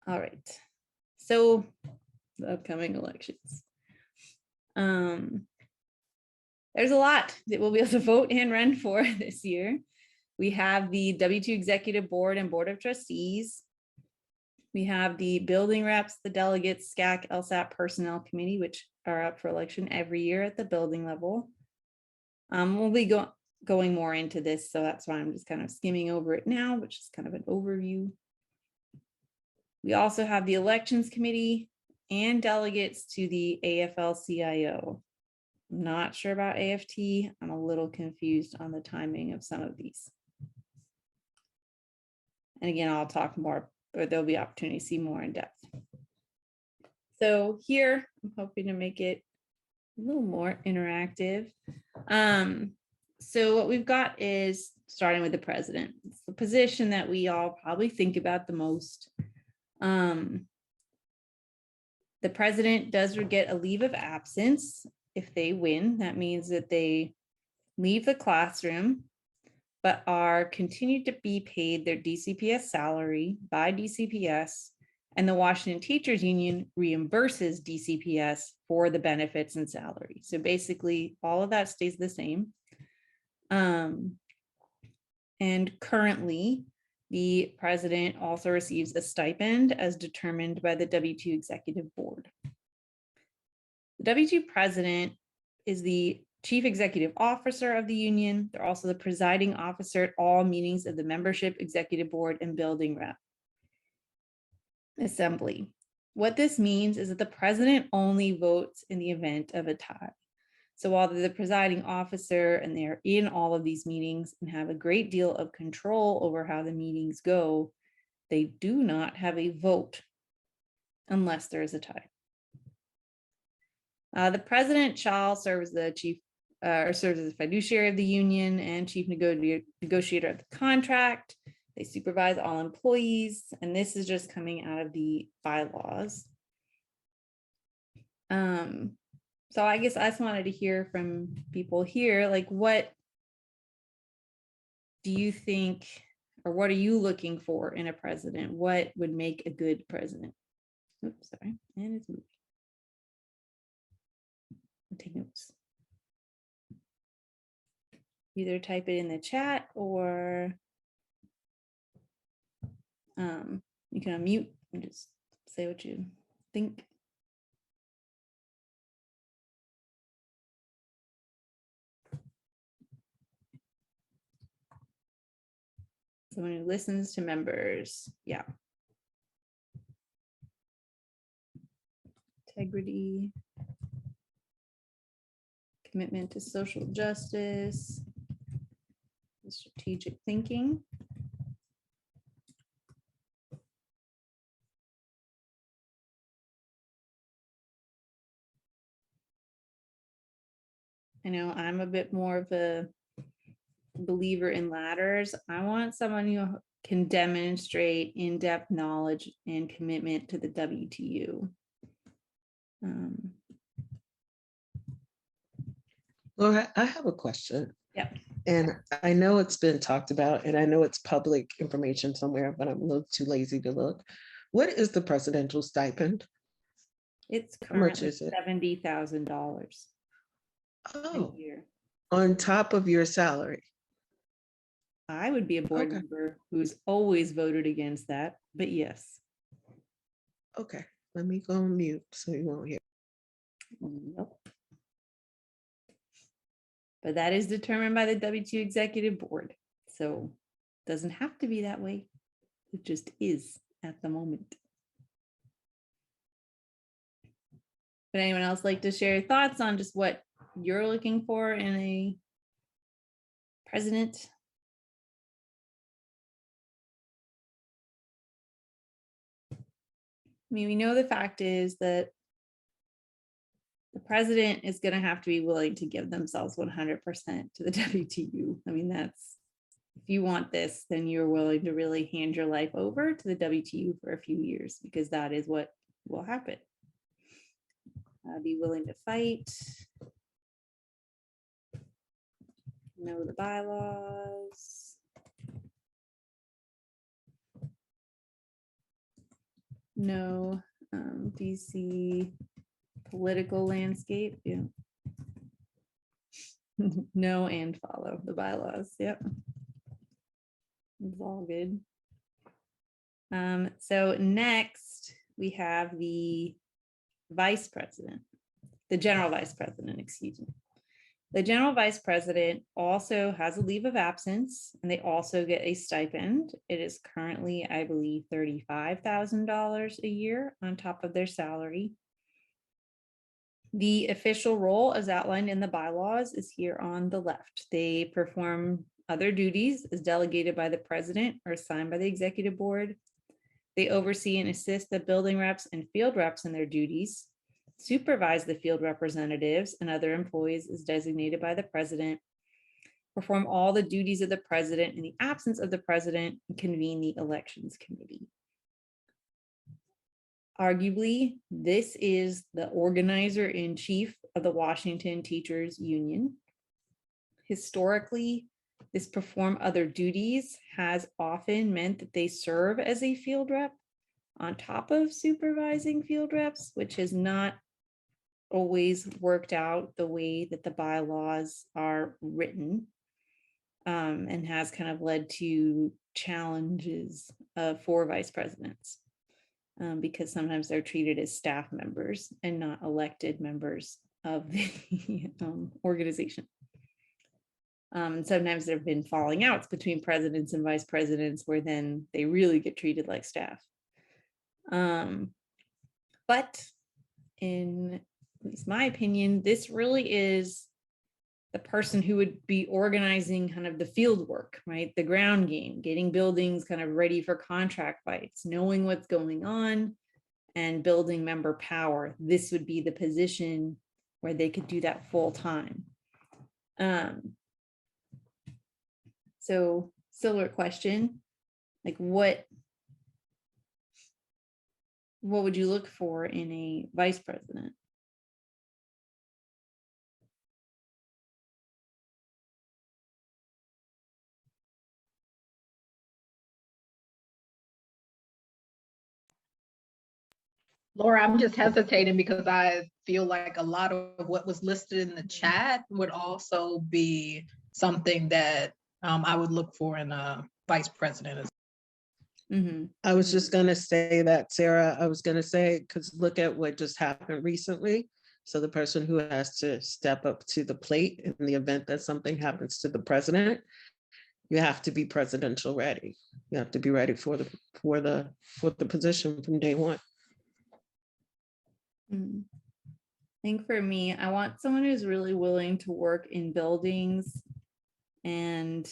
All right. So the upcoming elections. There's a lot that we'll be able to vote and run for this year. We have the W2 Executive Board and Board of Trustees. We have the building reps, the delegates, SCAC, LSAT Personnel Committee, which are up for election every year at the building level. We'll be going more into this, so that's why I'm just kind of skimming over it now, which is kind of an overview. We also have the Elections Committee and delegates to the AFL-CIO. I'm not sure about AFT. I'm a little confused on the timing of some of these. And again, I'll talk more, or there'll be opportunity to see more in depth. So here, I'm hoping to make it a little more interactive. So what we've got is starting with the president. It's the position that we all probably think about the most. The president does get a leave of absence if they win. That means that they leave the classroom, but are continued to be paid their DCPS salary by DCPS, and the Washington Teachers Union reimburses DCPS for the benefits and salary. So basically all of that stays the same. And currently the president also receives a stipend as determined by the W2 Executive Board. The W2 president is the chief executive officer of the union. They're also the presiding officer at all meetings of the membership, executive board, and building rep assembly. What this means is that the president only votes in the event of a tie. So while they're the presiding officer and they're in all of these meetings and have a great deal of control over how the meetings go, they do not have a vote unless there is a tie. The president shall serve as the chief or serves as a fiduciary of the union and chief negotiator of the contract. They supervise all employees, and this is just coming out of the bylaws. So I guess I just wanted to hear from people here, like, what do you think, or what are you looking for in a president? What would make a good president? Oops, sorry, and it's moved. I'll take notes. Either type it in the chat or you can unmute and just say what you think. Someone who listens to members. Yeah. Integrity. Commitment to social justice. Strategic thinking. I know I'm a bit more of a believer in ladders. I want someone who can demonstrate in-depth knowledge and commitment to the WTU. Laura, I have a question. Yeah. And I know it's been talked about, and I know it's public information somewhere, but I'm a little too lazy to look. What is the presidential stipend? It's currently $70,000 a year. On top of your salary? I would be a board member who's always voted against that, but yes. Okay, let me go on mute so you won't hear. Nope. But that is determined by the W2 Executive Board. So it doesn't have to be that way. It just is at the moment. Would anyone else like to share your thoughts on just what you're looking for in a president? I mean, we know the fact is that the president is going to have to be willing to give themselves 100% to the WTU. I mean, that's, if you want this, then you're willing to really hand your life over to the WTU for a few years, because that is what will happen. Be willing to fight. Know the bylaws. No. DC political landscape, yeah. No and follow the bylaws, yep. It's all good. So next we have the vice president, the general vice president, excuse me. The general vice president also has a leave of absence and they also get a stipend. It is currently, I believe, $35,000 a year on top of their salary. The official role as outlined in the bylaws is here on the left. They perform other duties as delegated by the president or assigned by the executive board. They oversee and assist the building reps and field reps in their duties, supervise the field representatives and other employees as designated by the president, perform all the duties of the president in the absence of the president, and convene the elections committee. Arguably, this is the organizer in chief of the Washington Teachers Union. Historically, this perform other duties has often meant that they serve as a field rep on top of supervising field reps, which has not always worked out the way that the bylaws are written, and has kind of led to challenges for vice presidents. Because sometimes they're treated as staff members and not elected members of the organization. Sometimes there have been falling outs between presidents and vice presidents where then they really get treated like staff. But in at least my opinion, this really is the person who would be organizing kind of the field work, right? The ground game, getting buildings kind of ready for contract fights, knowing what's going on and building member power. This would be the position where they could do that full time. So similar question, like what would you look for in a vice president? Laura, I'm just hesitating because I feel like a lot of what was listed in the chat would also be something that I would look for in a vice president. I was just going to say that, Sarah. I was going to say, because look at what just happened recently. So the person who has to step up to the plate in the event that something happens to the president, you have to be presidential ready. You have to be ready for the position from day one. I think for me, I want someone who's really willing to work in buildings and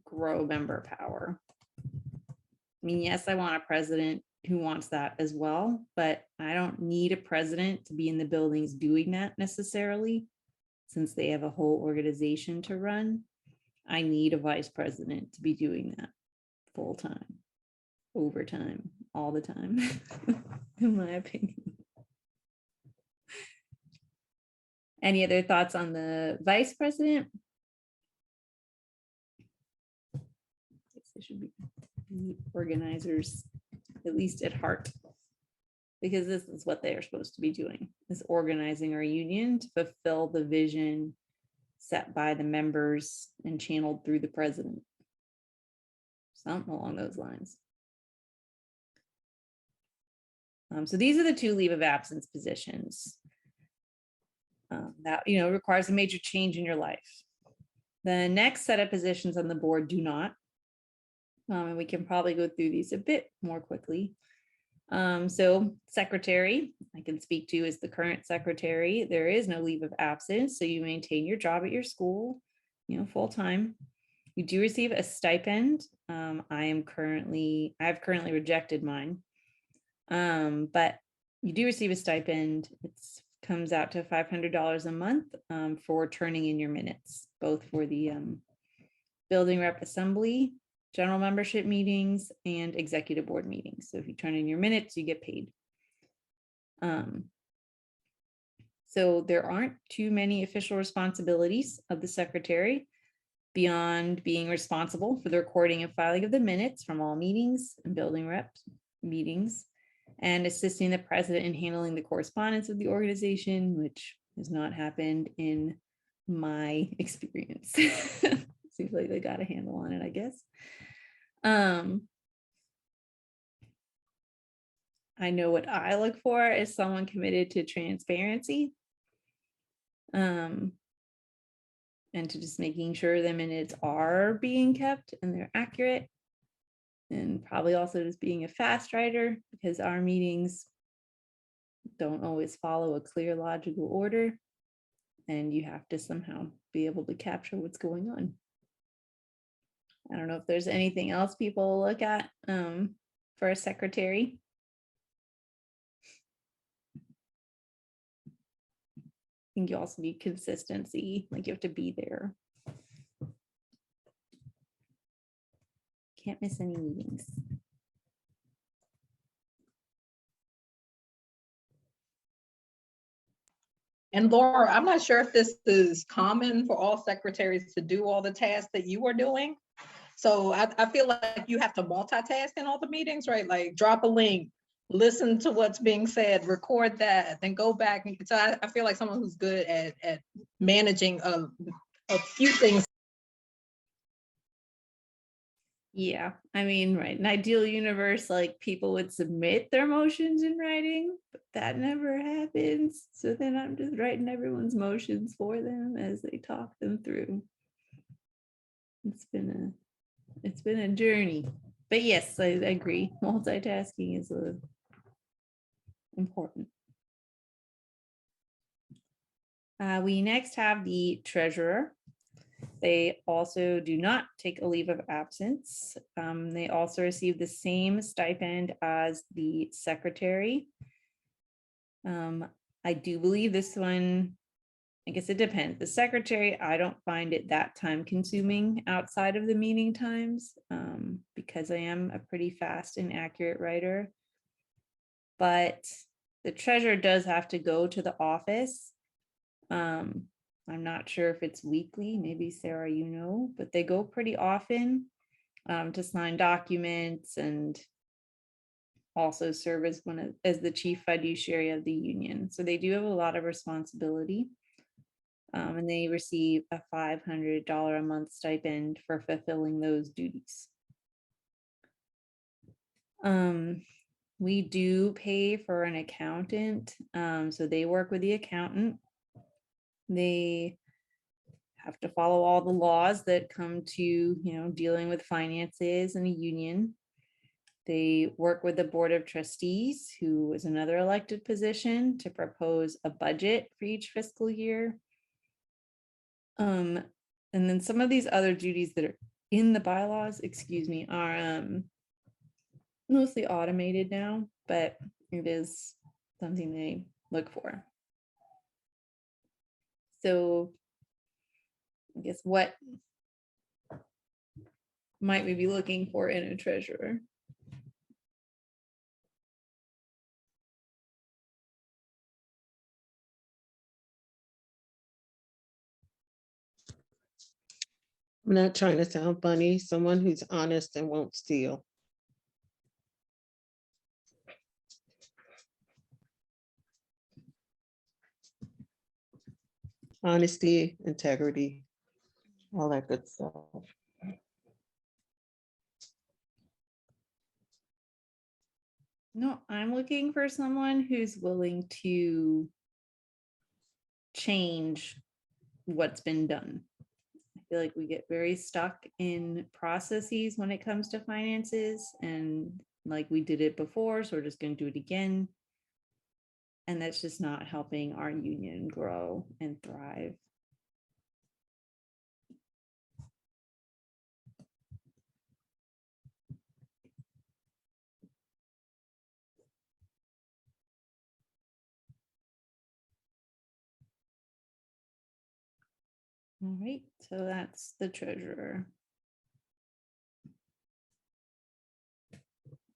grow member power. I mean, yes, I want a president who wants that as well, but I don't need a president to be in the buildings doing that necessarily, since they have a whole organization to run. I need a vice president to be doing that full time, overtime, all the time, in my opinion. Any other thoughts on the vice president? They should be organizers, at least at heart, because this is what they are supposed to be doing, is organizing our union to fulfill the vision set by the members and channeled through the president. Something along those lines. So these are the two leave of absence positions that requires a major change in your life. The next set of positions on the board do not. And we can probably go through these a bit more quickly. So secretary, I can speak to as the current secretary. There is no leave of absence, so you maintain your job at your school, full time. You do receive a stipend. I've currently rejected mine, but you do receive a stipend. It comes out to $500 a month for turning in your minutes, both for the building rep assembly, general membership meetings, and executive board meetings. So if you turn in your minutes, you get paid. So there aren't too many official responsibilities of the secretary beyond being responsible for the recording and filing of the minutes from all meetings and building rep meetings, and assisting the president in handling the correspondence of the organization, which has not happened in my experience. Seems like they got a handle on it, I guess. I know what I look for is someone committed to transparency. And to just making sure the minutes are being kept and they're accurate. And probably also just being a fast writer, because our meetings don't always follow a clear logical order. And you have to somehow be able to capture what's going on. I don't know if there's anything else people look at for a secretary. I think you also need consistency, like you have to be there. Can't miss any meetings. And Laura, I'm not sure if this is common for all secretaries to do all the tasks that you are doing. So I feel like you have to multitask in all the meetings, right? Like drop a link, listen to what's being said, record that, then go back. So I feel like someone who's good at managing a few things. Yeah, I mean, right. An ideal universe, like people would submit their motions in writing, but that never happens. So then I'm just writing everyone's motions for them as they talk them through. It's been a journey. But yes, I agree. Multitasking is important. We next have the treasurer. They also do not take a leave of absence. They also receive the same stipend as the secretary. I do believe this one, I guess it depends. The secretary, I don't find it that time consuming outside of the meeting times because I am a pretty fast and accurate writer. But the treasurer does have to go to the office. I'm not sure if it's weekly, maybe Sarah, you know, but they go pretty often to sign documents and also serve as the chief fiduciary of the union. So they do have a lot of responsibility. And they receive a $500 a month stipend for fulfilling those duties. We do pay for an accountant. So they work with the accountant. They have to follow all the laws that come to, dealing with finances in a union. They work with the Board of Trustees, who is another elected position, to propose a budget for each fiscal year. And then some of these other duties that are in the bylaws, are mostly automated now, but it is something they look for. So I guess what might we be looking for in a treasurer? I'm not trying to sound funny, someone who's honest and won't steal. Honesty, integrity, all that good stuff. No, I'm looking for someone who's willing to change what's been done. I feel like we get very stuck in processes when it comes to finances, and like we did it before, so we're just going to do it again. And that's just not helping our union grow and thrive. All right, so that's the treasurer.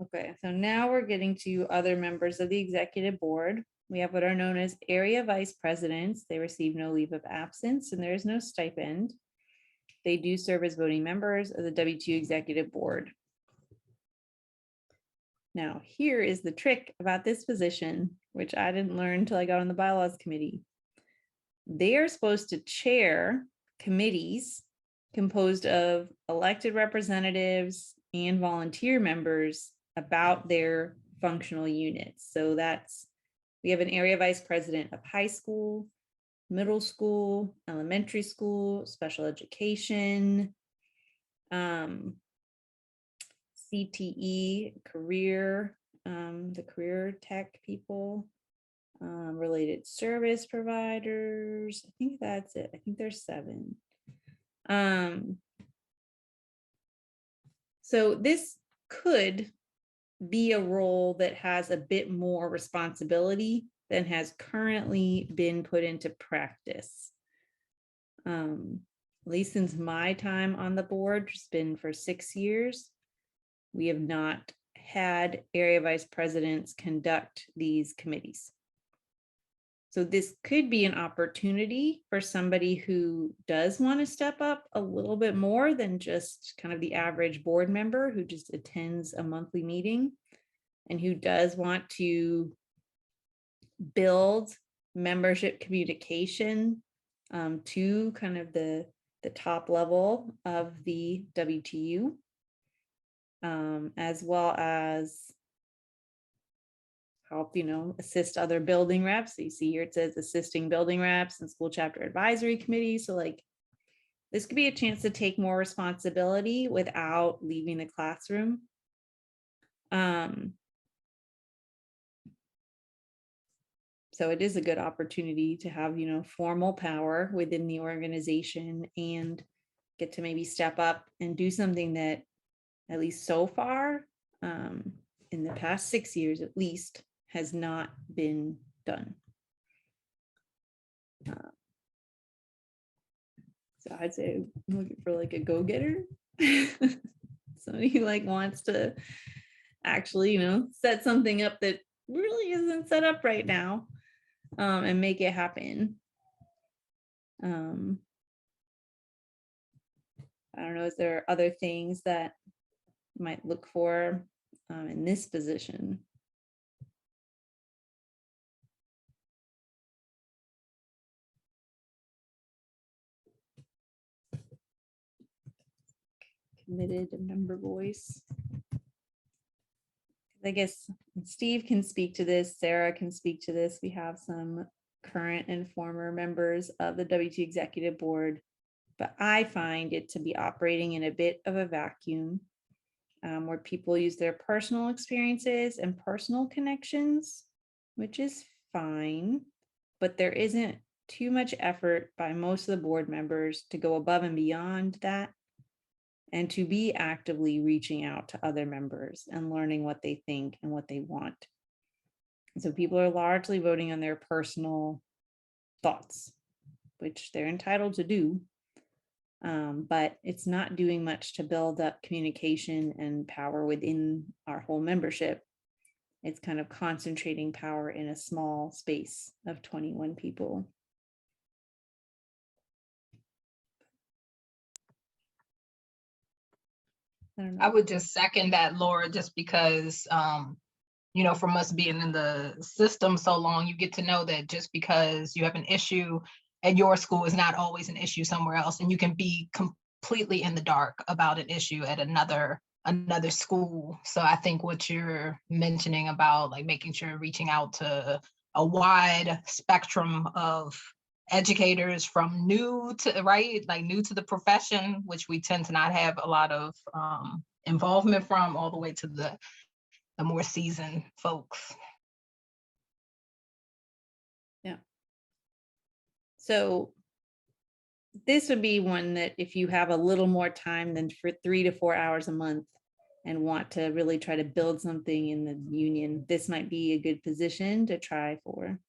Okay, so now we're getting to other members of the executive board. We have what are known as area vice presidents. They receive no leave of absence and there is no stipend. They do serve as voting members of the WTU executive board. Now, here is the trick about this position, which I didn't learn until I got on the bylaws committee. They are supposed to chair committees composed of elected representatives and volunteer members about their functional units. So we have an area vice president of high school, middle school, elementary school, special education, CTE, career, the career tech people, related service providers. I think that's it. I think there's 7. So this could be a role that has a bit more responsibility than has currently been put into practice. At least since my time on the board, which has been for 6 years, we have not had area vice presidents conduct these committees. So this could be an opportunity for somebody who does want to step up a little bit more than just kind of the average board member who just attends a monthly meeting and who does want to build membership communication to kind of the top level of the WTU, as well as help, assist other building reps. So you see here it says assisting building reps and school chapter advisory committee. So like this could be a chance to take more responsibility without leaving the classroom. So it is a good opportunity to have, formal power within the organization and get to maybe step up and do something that, at least so far, in the past 6 years at least, has not been done. So I'd say I'm looking for like a go-getter. Somebody who like wants to actually, set something up that really isn't set up right now, and make it happen. I don't know, is there other things that you might look for in this position? Committed member voice. I guess Steve can speak to this, Sarah can speak to this. We have some current and former members of the WTU Executive Board, but I find it to be operating in a bit of a vacuum, where people use their personal experiences and personal connections, which is fine, but there isn't too much effort by most of the board members to go above and beyond that and to be actively reaching out to other members and learning what they think and what they want. So people are largely voting on their personal thoughts, which they're entitled to do. But it's not doing much to build up communication and power within our whole membership. It's kind of concentrating power in a small space of 21 people. I would just second that, Laura, just because, from us being in the system so long, you get to know that just because you have an issue at your school is not always an issue somewhere else. And you can be completely in the dark about an issue at another school. So I think what you're mentioning about like making sure reaching out to a wide spectrum of educators from new to the profession, which we tend to not have a lot of involvement from, all the way to the more seasoned folks. Yeah. So this would be one that if you have a little more time than for 3 to 4 hours a month and want to really try to build something in the union, this might be a good position to try for.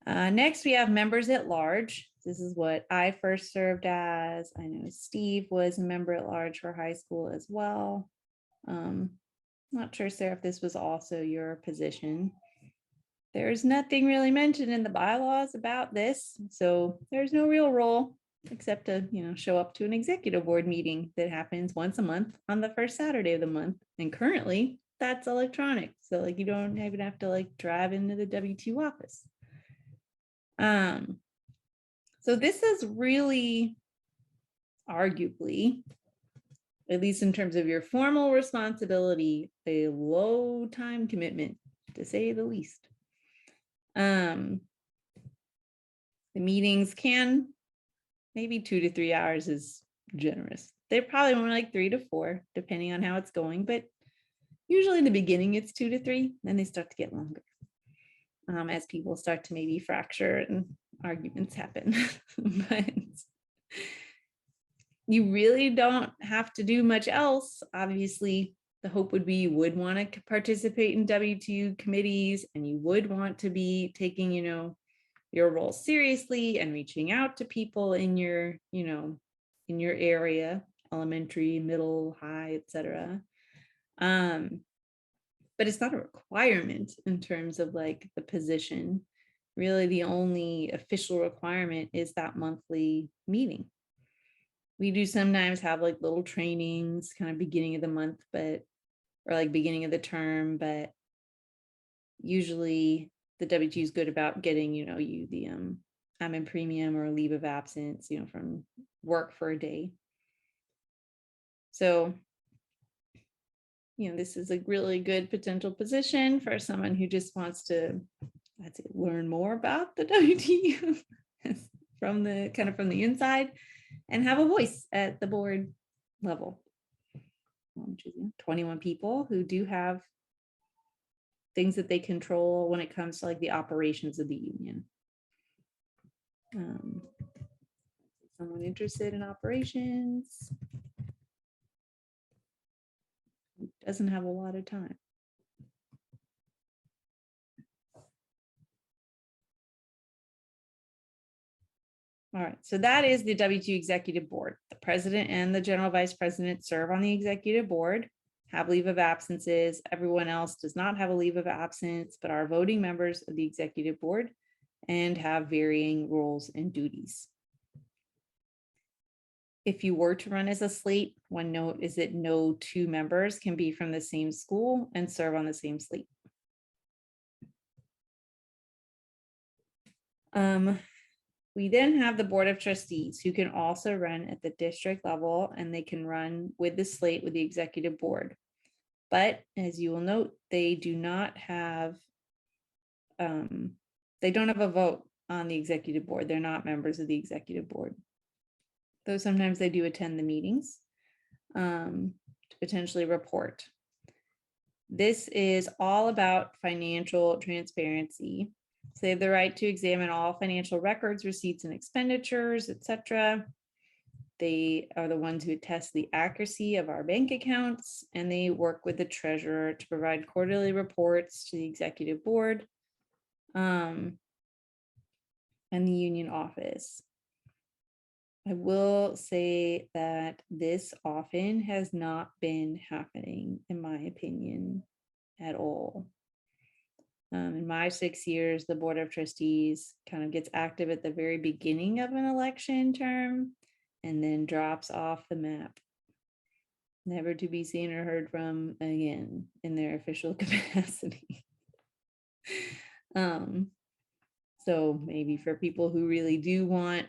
Next, we have members at large. This is what I first served as. I know Steve was a member at large for high school as well. Not sure, Sarah, if this was also your position. There's nothing really mentioned in the bylaws about this, so there's no real role. except to, show up to an executive board meeting that happens once a month on the first Saturday of the month. And currently that's electronic. So like you don't even have to like drive into the WTU office. So this is really arguably, at least in terms of your formal responsibility, a low time commitment, to say the least. The meetings can, maybe 2 to 3 hours is generous. They're probably more like 3 to 4, depending on how it's going. But usually in the beginning, it's 2 to 3, then they start to get longer as people start to maybe fracture and arguments happen. But you really don't have to do much else. Obviously, the hope would be you would want to participate in WTU committees, and you would want to be taking, your role seriously and reaching out to people in your, in your area, elementary, middle, high, etc. But it's not a requirement in terms of like the position. Really, the only official requirement is that monthly meeting. We do sometimes have like little trainings kind of beginning of the month, or like beginning of the term, but usually the WTU is good about getting, you the I'm in premium or leave of absence, from work for a day. So, this is a really good potential position for someone who just wants to, I'd say, learn more about the WTU from the inside and have a voice at the board level. 21 people who do have things that they control when it comes to like the operations of the union. Someone interested in operations doesn't have a lot of time. All right, so that is the WTU executive board. The president and the general vice president serve on the executive board, have leave of absences. Everyone else does not have a leave of absence, but are voting members of the executive board and have varying roles and duties. If you were to run as a slate, one note is that no 2 members can be from the same school and serve on the same slate. We then have the Board of Trustees who can also run at the district level, and they can run with the slate with the executive board. But as you will note, they do not have, they don't have a vote on the executive board. They're not members of the executive board. Though sometimes they do attend the meetings to potentially report. This is all about financial transparency. So they have the right to examine all financial records, receipts, and expenditures, etc. They are the ones who attest the accuracy of our bank accounts, and they work with the treasurer to provide quarterly reports to the executive board and the union office. I will say that this often has not been happening, in my opinion, at all. In my 6 years, the Board of Trustees kind of gets active at the very beginning of an election term and then drops off the map, never to be seen or heard from again in their official capacity. So maybe for people who really do want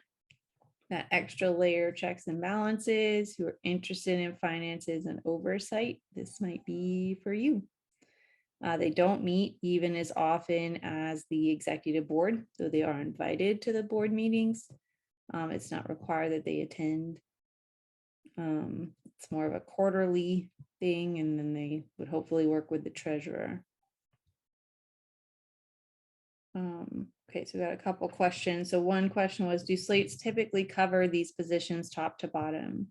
that extra layer of checks and balances, who are interested in finances and oversight, this might be for you. They don't meet even as often as the executive board, though they are invited to the board meetings. It's not required that they attend. It's more of a quarterly thing, and then they would hopefully work with the treasurer. Okay, so we got a couple questions. So one question was, do slates typically cover these positions top to bottom?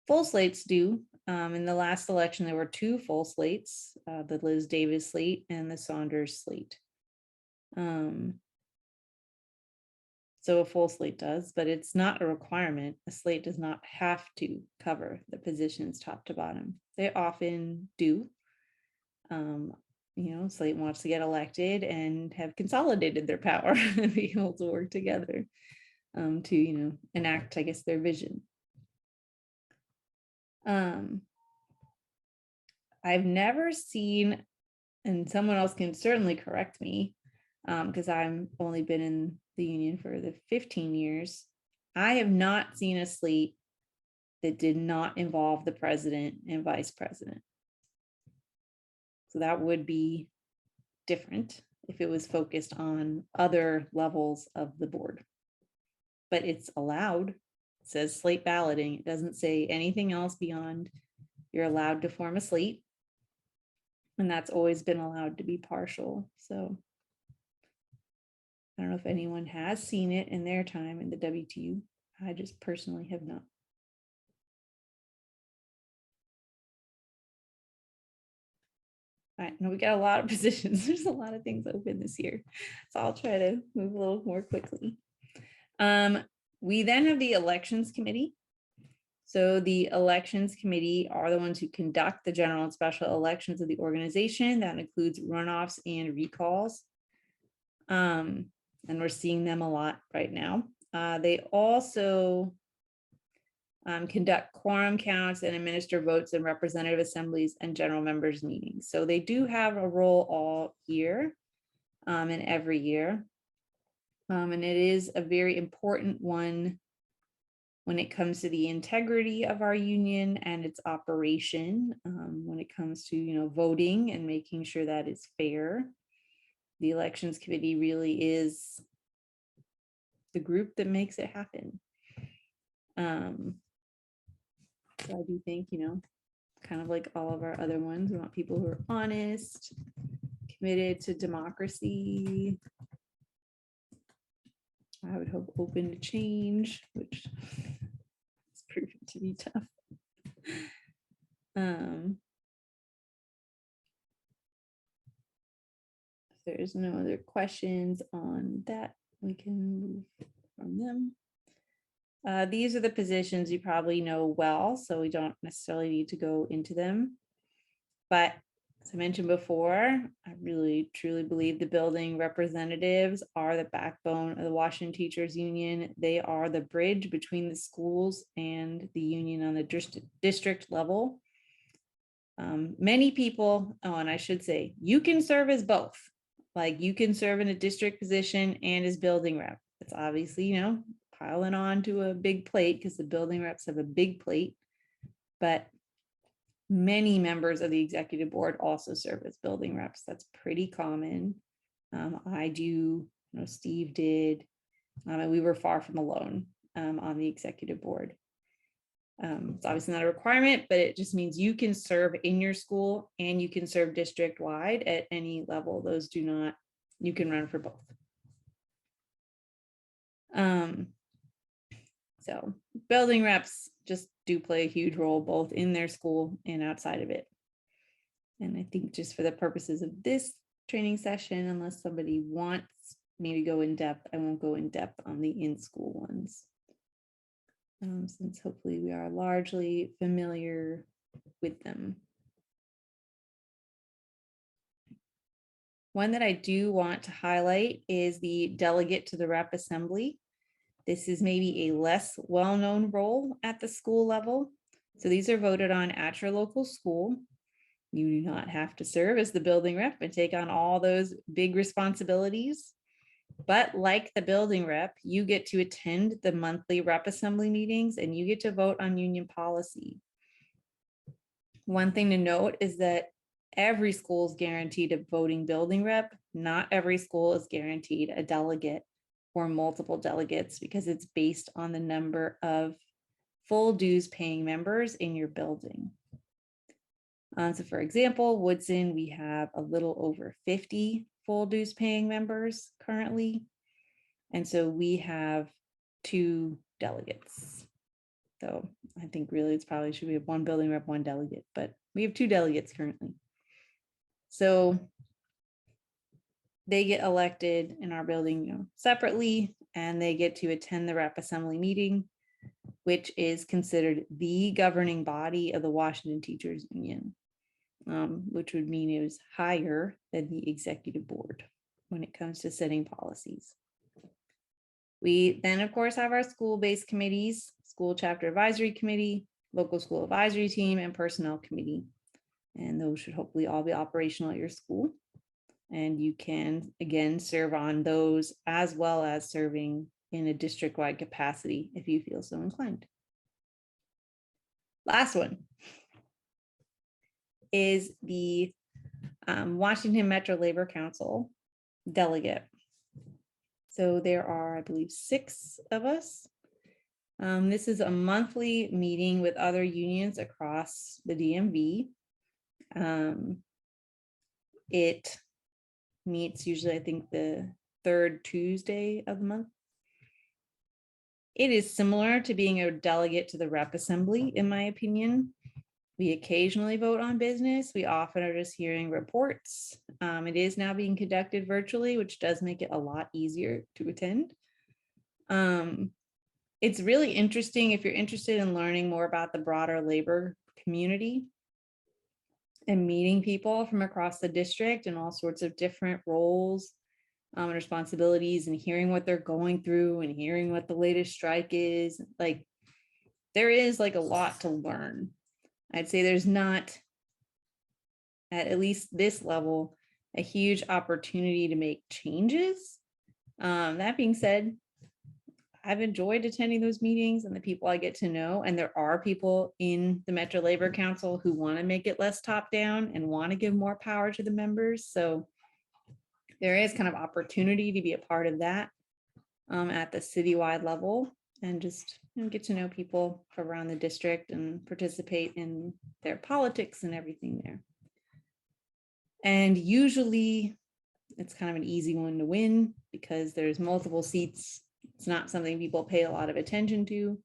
Full slates do. In the last election, there were 2 full slates, the Liz Davis slate and the Saunders slate. So a full slate does, but it's not a requirement. A slate does not have to cover the positions top to bottom. They often do. Slate wants to get elected and have consolidated their power and be able to work together. to, enact, I guess, their vision. I've never seen, and someone else can certainly correct me, because I've only been in the union for the 15 years. I have not seen a slate that did not involve the president and vice president. So that would be different if it was focused on other levels of the board. But it's allowed. It says slate balloting. It doesn't say anything else beyond you're allowed to form a slate. And that's always been allowed to be partial. So I don't know if anyone has seen it in their time in the WTU. I just personally have not. All right, now we got a lot of positions. There's a lot of things open this year. So I'll try to move a little more quickly. We then have the elections committee. So the elections committee are the ones who conduct the general and special elections of the organization. That includes runoffs and recalls. And we're seeing them a lot right now. They also conduct quorum counts and administer votes in representative assemblies and general members meetings. So they do have a role all year and every year. And it is a very important one when it comes to the integrity of our union and its operation, when it comes to, voting and making sure that it's fair. The elections committee really is the group that makes it happen. So I do think, kind of like all of our other ones, we want people who are honest, committed to democracy. I would hope open to change, which is proven to be tough. If there's no other questions on that, we can move from them. These are the positions you probably know well, so we don't necessarily need to go into them. But as I mentioned before, I really truly believe the building representatives are the backbone of the Washington Teachers Union. They are the bridge between the schools and the union on the district level. Many people, and I should say, you can serve as both. Like you can serve in a district position and as building rep. It's obviously, piling on to a big plate because the building reps have a big plate, but many members of the executive board also serve as building reps. That's pretty common. I do, Steve did, and we were far from alone on the executive board. It's obviously not a requirement, but it just means you can serve in your school and you can serve district wide at any level. Those do not, you can run for both. So building reps just do play a huge role both in their school and outside of it. And I think just for the purposes of this training session, unless somebody wants me to go in depth, I won't go in depth on the in-school ones. Since hopefully we are largely familiar with them. One that I do want to highlight is the delegate to the rep assembly. This is maybe a less well-known role at the school level. So these are voted on at your local school. You do not have to serve as the building rep and take on all those big responsibilities. But like the building rep, you get to attend the monthly rep assembly meetings and you get to vote on union policy. One thing to note is that every school is guaranteed a voting building rep. Not every school is guaranteed a delegate or multiple delegates because it's based on the number of full dues paying members in your building. So for example, Woodson, we have a little over 50 full dues paying members currently. And so we have 2 delegates. So I think really it's probably should be 1 building rep, 1 delegate, but we have 2 delegates currently. So they get elected in our building, separately, and they get to attend the rep assembly meeting, which is considered the governing body of the Washington Teachers Union, which would mean it was higher than the executive board when it comes to setting policies. We then, of course, have our school-based committees, school chapter advisory committee, local school advisory team, and personnel committee. And those should hopefully all be operational at your school. And you can, again, serve on those as well as serving in a district-wide capacity if you feel so inclined. Last one is the Washington Metro Labor Council delegate. So there are, I believe, 6 of us. This is a monthly meeting with other unions across the DMV. It meets usually, I think, the 3rd Tuesday of the month. It is similar to being a delegate to the rep assembly, in my opinion. We occasionally vote on business. We often are just hearing reports. It is now being conducted virtually, which does make it a lot easier to attend. It's really interesting if you're interested in learning more about the broader labor community and meeting people from across the district and all sorts of different roles and responsibilities, and hearing what they're going through and hearing what the latest strike is. Like, there is like a lot to learn. I'd say there's not, at least this level, a huge opportunity to make changes. That being said, I've enjoyed attending those meetings and the people I get to know. And there are people in the Metro Labor Council who want to make it less top down and want to give more power to the members. So there is kind of opportunity to be a part of that at the citywide level, and just get to know people around the district and participate in their politics and everything there. And usually it's kind of an easy one to win because there's multiple seats. It's not something people pay a lot of attention to.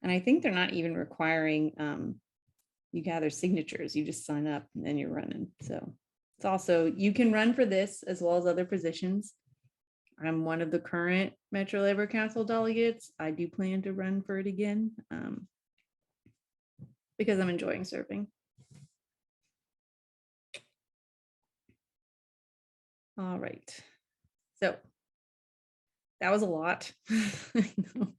And I think they're not even requiring you gather signatures. You just sign up and then you're running. So it's also, you can run for this as well as other positions. I'm one of the current Metro Labor Council delegates. I do plan to run for it again because I'm enjoying serving. All right. So that was a lot. I know.